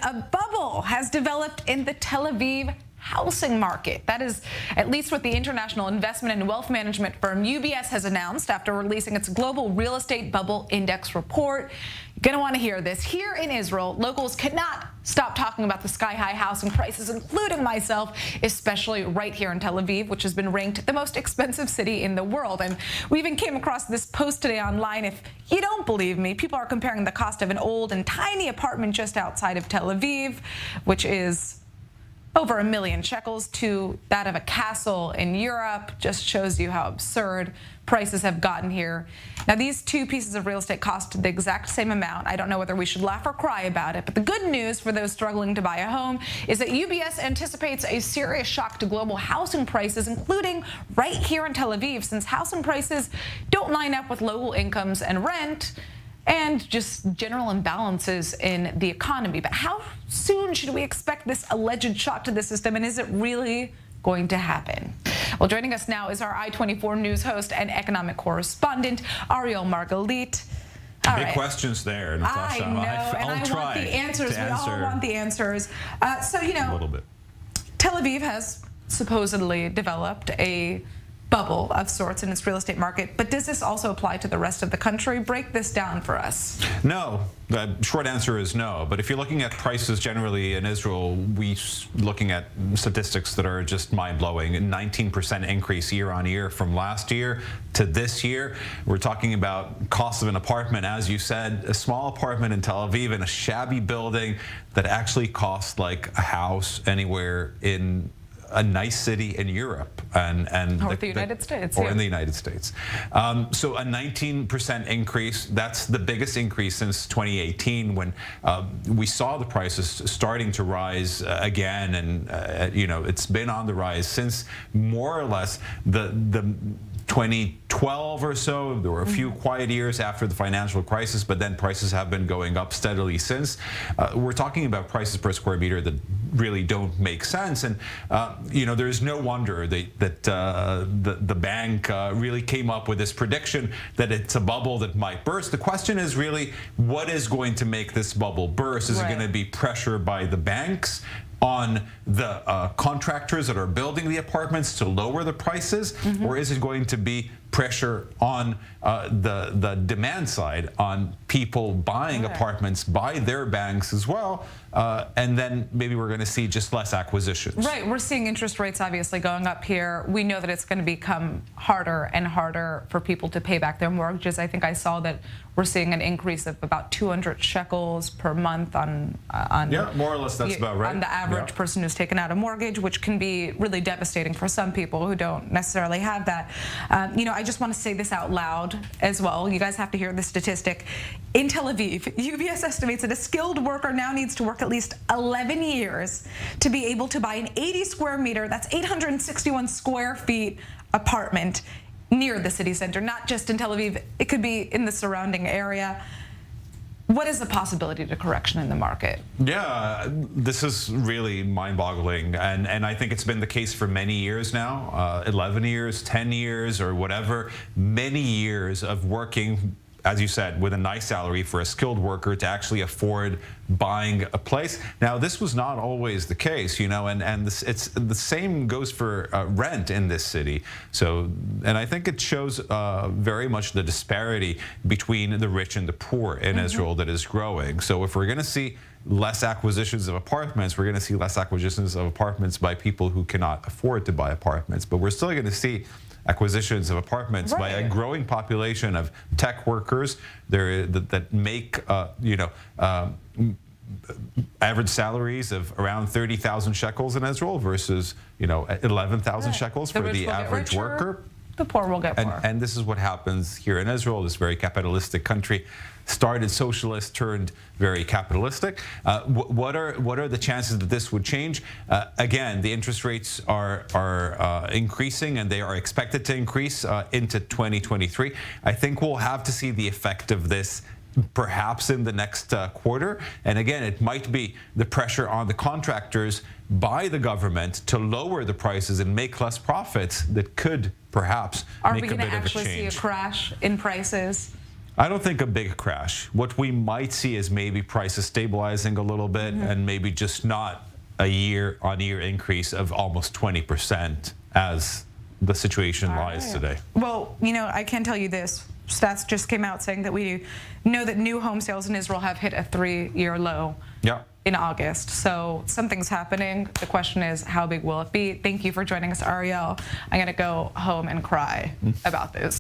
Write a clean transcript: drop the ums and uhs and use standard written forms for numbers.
a bubble has developed in the Tel Aviv housing market. That is at least what the international investment and wealth management firm UBS has announced after releasing its global real estate bubble index report. You're going to want to hear this. Here in Israel, locals cannot stop talking about the sky-high housing prices, including myself, especially right here in Tel Aviv, which has been ranked the most expensive city in the world. And we even came across this post today online. If you don't believe me, people are comparing the cost of an old and tiny apartment just outside of Tel Aviv, which is over 1 million shekels, to that of a castle in Europe. Just shows you how absurd prices have gotten here. Now, these two pieces of real estate cost the exact same amount. I don't know whether we should laugh or cry about it, but the good news for those struggling to buy a home is that UBS anticipates a serious shock to global housing prices, including right here in Tel Aviv, since housing prices don't line up with local incomes and rent, and just general imbalances in the economy. But how soon should we expect this alleged shock to the system, and is it really going to happen? Well, joining us now is our I-24 News host and economic correspondent, Ariel Margalith. Big questions there, Natasha. I know, and I want the answers. We all want the answers. So, you know, a little bit. Tel Aviv has supposedly developed a bubble of sorts in its real estate market, but does this also apply to the rest of the country? Break this down for us. No. The short answer is no. But if you're looking at prices generally in Israel, we're looking at statistics that are just mind-blowing. A 19% increase year on year from last year to this year. We're talking about cost of an apartment, as you said, a small apartment in Tel Aviv in a shabby building that actually costs like a house anywhere in a nice city in Europe and or the United States, or in the United States. So a 19% increase. That's the biggest increase since 2018, when we saw the prices starting to rise again, and you know, it's been on the rise since more or less the 2012 or so. There were a few quiet years after the financial crisis, but then prices have been going up steadily since. We're talking about prices per square meter that really don't make sense, and you know, there's no wonder that the bank really came up with this prediction that it's a bubble that might burst. The question is really, what is going to make this bubble burst? Is it going to be pressure by the banks on the contractors that are building the apartments to lower the prices, or is it going to be pressure on the demand side, on people buying apartments by their banks as well, and then maybe we're going to see just less acquisitions? Right. We're seeing interest rates obviously going up here. We know that it's going to become harder and harder for people to pay back their mortgages. I think I saw that we're seeing an increase of about 200 shekels per month on yeah, more or less that's about right. On the average person who's taken out a mortgage, which can be really devastating for some people who don't necessarily have that. You know, I just want to say this out loud as well. You guys have to hear the statistic. In Tel Aviv, UBS estimates that a skilled worker now needs to work at least 11 years to be able to buy an 80 square meter, that's 861 square feet apartment near the city center, not just in Tel Aviv. It could be in the surrounding area. What is the possibility to correction in the market? Yeah, this is really mind-boggling, and I think it's been the case for many years now, 11 years, 10 years, or whatever, many years of working, as you said, with a nice salary for a skilled worker to actually afford buying a place. Now, this was not always the case, you know, and it's the same goes for rent in this city. So, and I think it shows very much the disparity between the rich and the poor in Israel that is growing. So if we're going to see less acquisitions of apartments, we're going to see less acquisitions of apartments by people who cannot afford to buy apartments. But we're still going to see acquisitions of apartments by a growing population of tech workers that make you know, average salaries of around 30,000 shekels in Israel versus, you know, 11,000 shekels for the average worker. The poor will get more. And this is what happens here in Israel, this very capitalistic country. Started socialist, turned very capitalistic. What are the chances that this would change? Again, the interest rates are increasing, and they are expected to increase into 2023. I think we'll have to see the effect of this perhaps in the next quarter. And again, it might be the pressure on the contractors by the government to lower the prices and make less profits that could perhaps make a bit of a change. Are we going to actually see a crash in prices? I don't think a big crash. What we might see is maybe prices stabilizing a little bit, and maybe just not a year-on-year increase of almost 20% as the situation lies today. Well, you know, I can tell you this. Stats just came out saying that we know that new home sales in Israel have hit a 3-year low in August. So something's happening. The question is, how big will it be? Thank you for joining us, Ariel. I'm going to go home and cry about this.